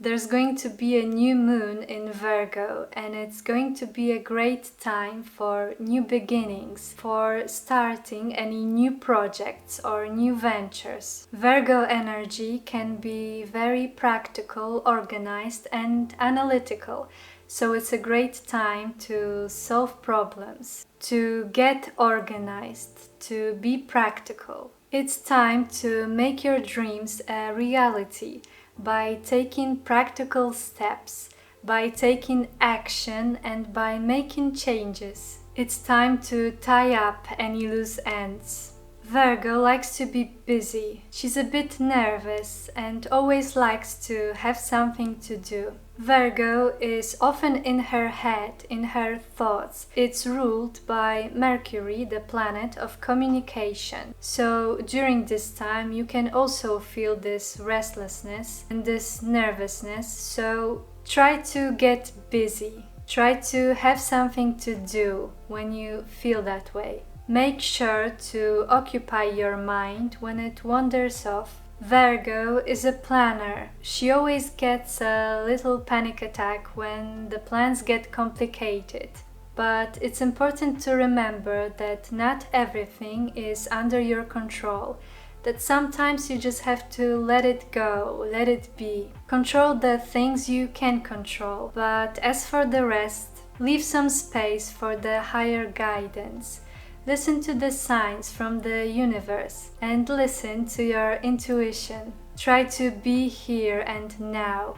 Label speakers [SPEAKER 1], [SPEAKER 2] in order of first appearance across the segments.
[SPEAKER 1] There's going to be a new moon in Virgo, and it's going to be a great time for new beginnings, for starting any new projects or new ventures. Virgo energy can be very practical, organized, and analytical. So it's a great time to solve problems, to get organized, to be practical. It's time to make your dreams a reality by taking practical steps, by taking action, and by making changes. It's time to tie up any loose ends. Virgo likes to be busy. She's a bit nervous and always likes to have something to do. Virgo is often in her head, in her thoughts. It's ruled by Mercury, the planet of communication. So during this time you can also feel this restlessness and this nervousness. So try to get busy. Try to have something to do when you feel that way. Make sure to occupy your mind when it wanders off. Virgo is a planner. She always gets a little panic attack when the plans get complicated. But it's important to remember that not everything is under your control. That sometimes you just have to let it go, let it be. Control the things you can control. But as for the rest, leave some space for the higher guidance. Listen to the signs from the universe and listen to your intuition. Try to be here and now.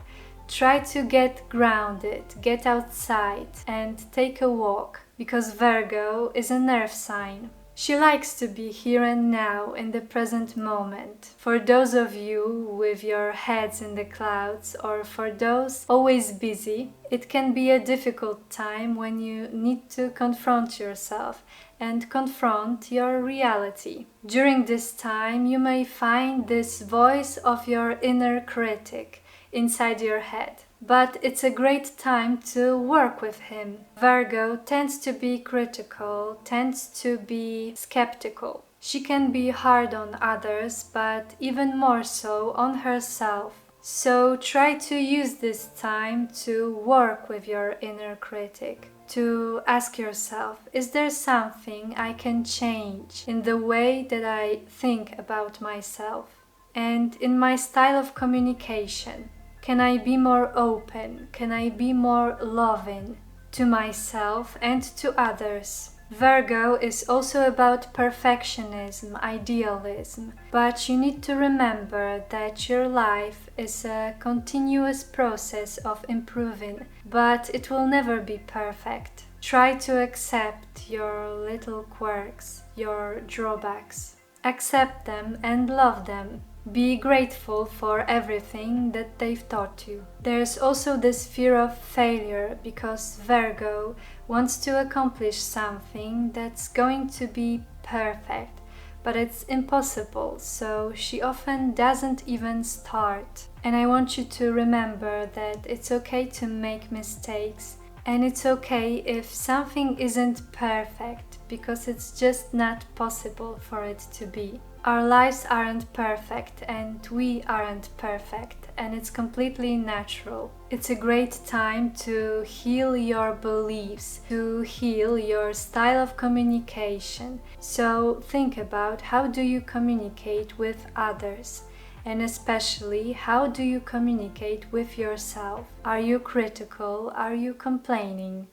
[SPEAKER 1] Try to get grounded, get outside and take a walk, because Virgo is an earth sign. She likes to be here and now in the present moment. For those of you with your heads in the clouds, or for those always busy, it can be a difficult time when you need to confront yourself and confront your reality. During this time, you may find this voice of your inner critic inside your head. But it's a great time to work with him. Virgo tends to be critical, tends to be skeptical. She can be hard on others, but even more so on herself. So try to use this time to work with your inner critic. To ask yourself, is there something I can change in the way that I think about myself and in my style of communication? Can I be more open? Can I be more loving to myself and to others? Virgo is also about perfectionism, idealism, but you need to remember that your life is a continuous process of improving, but it will never be perfect. Try to accept your little quirks, your drawbacks. Accept them and love them. Be grateful for everything that they've taught you. There's also this fear of failure because Virgo wants to accomplish something that's going to be perfect, but it's impossible, so she often doesn't even start. And I want you to remember that it's okay to make mistakes, and it's okay if something isn't perfect, because it's just not possible for it to be. Our lives aren't perfect and we aren't perfect, and it's completely natural. It's a great time to heal your beliefs, to heal your style of communication. So think about, how do you communicate with others? And especially, how do you communicate with yourself? Are you critical? Are you complaining?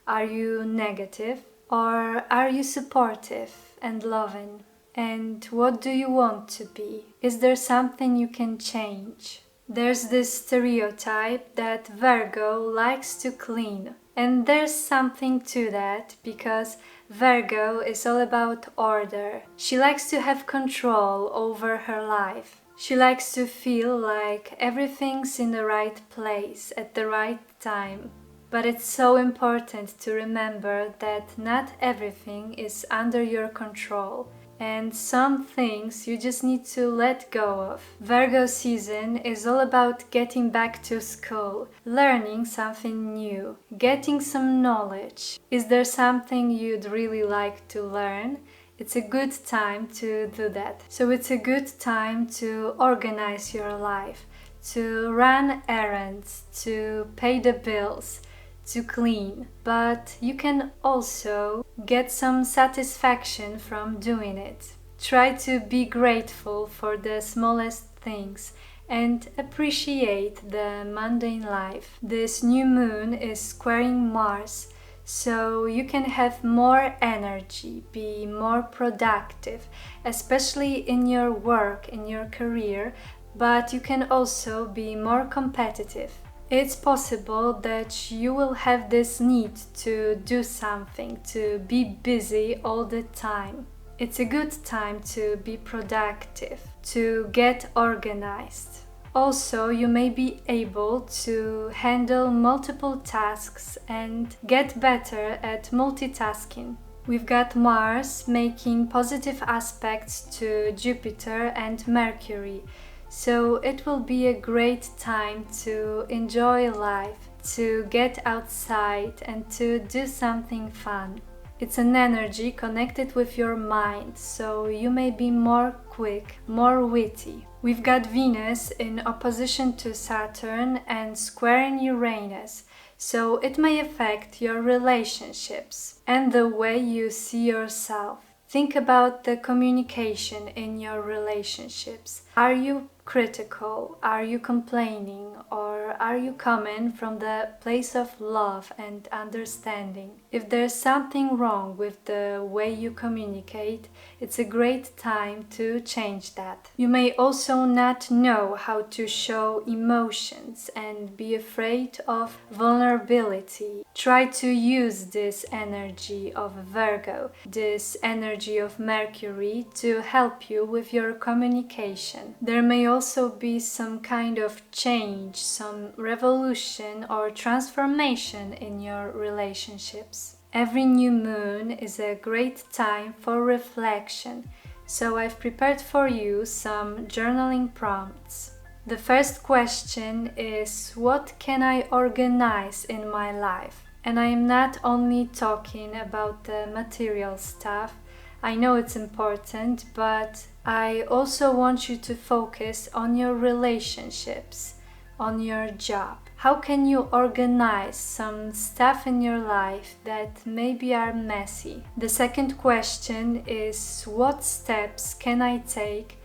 [SPEAKER 1] Are you negative? Or are you supportive and loving? And what do you want to be? Is there something you can change? There's this stereotype that Virgo likes to clean. And there's something to that, because Virgo is all about order. She likes to have control over her life. She likes to feel like everything's in the right place at the right time. But it's so important to remember that not everything is under your control. And some things you just need to let go of. Virgo season is all about getting back to school, learning something new, getting some knowledge. Is there something you'd really like to learn? It's a good time to do that. So it's a good time to organize your life, to run errands, to pay the bills, to clean. But you can also get some satisfaction from doing it. Try to be grateful for the smallest things and appreciate the mundane life. This new moon is squaring Mars, so you can have more energy, be more productive, especially in your work, in your career, but you can also be more competitive. It's possible that you will have this need to do something, to be busy all the time. It's a good time to be productive, to get organized. Also, you may be able to handle multiple tasks and get better at multitasking. We've got Mars making positive aspects to Jupiter and Mercury, so it will be a great time to enjoy life, to get outside and to do something fun. It's an energy connected with your mind, so you may be more quick, more witty. We've got Venus in opposition to Saturn and squaring Uranus, so it may affect your relationships and the way you see yourself. Think about the communication in your relationships. Are you critical? Are you complaining? Or are you coming from the place of love and understanding? If there's something wrong with the way you communicate, it's a great time to change that. You may also not know how to show emotions and be afraid of vulnerability. Try to use this energy of Virgo, this energy of Mercury, to help you with your communication. There may also be some kind of change, some revolution or transformation in your relationships. Every new moon is a great time for reflection, so I've prepared for you some journaling prompts. The first question is, what can I organize in my life? And I am not only talking about the material stuff. I know it's important, but I also want you to focus on your relationships, on your job. How can you organize some stuff in your life that maybe are messy? The second question is, what steps can I take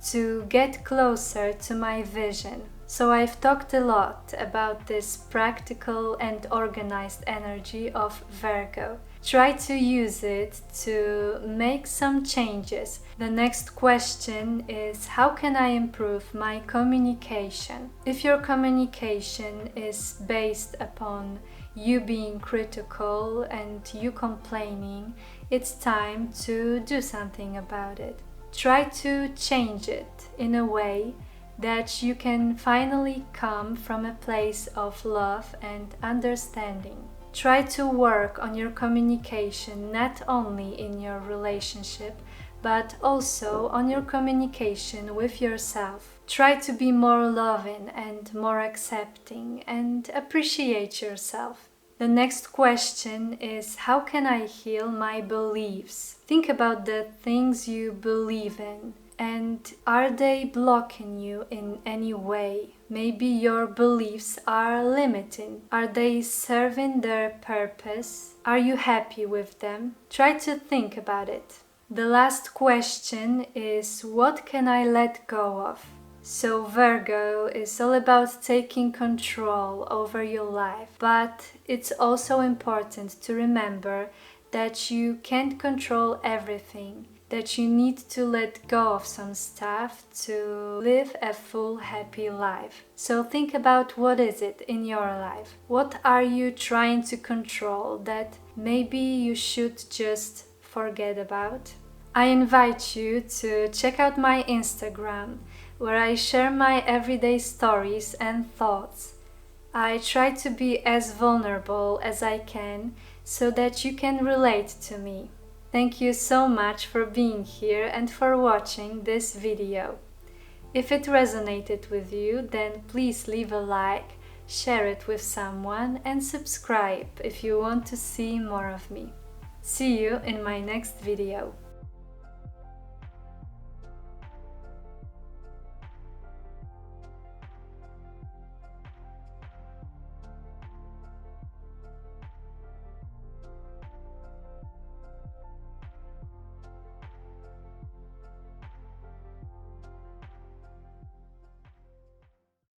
[SPEAKER 1] to get closer to my vision? So I've talked a lot about this practical and organized energy of Virgo. Try to use it to make some changes. The next question is, how can I improve my communication? If your communication is based upon you being critical and you complaining, it's time to do something about it. Try to change it in a way that you can finally come from a place of love and understanding. Try to work on your communication not only in your relationship, but also on your communication with yourself. Try to be more loving and more accepting and appreciate yourself. The next question is, how can I heal my beliefs? Think about the things you believe in. And are they blocking you in any way? Maybe your beliefs are limiting. Are they serving their purpose? Are you happy with them? Try to think about it. The last question is, what can I let go of? So Virgo is all about taking control over your life, but it's also important to remember that you can't control everything, that you need to let go of some stuff to live a full, happy life. So think about, what is it in your life? What are you trying to control that maybe you should just forget about? I invite you to check out my Instagram, where I share my everyday stories and thoughts. I try to be as vulnerable as I can so that you can relate to me. Thank you so much for being here and for watching this video. If it resonated with you, then please leave a like, share it with someone and subscribe if you want to see more of me. See you in my next video.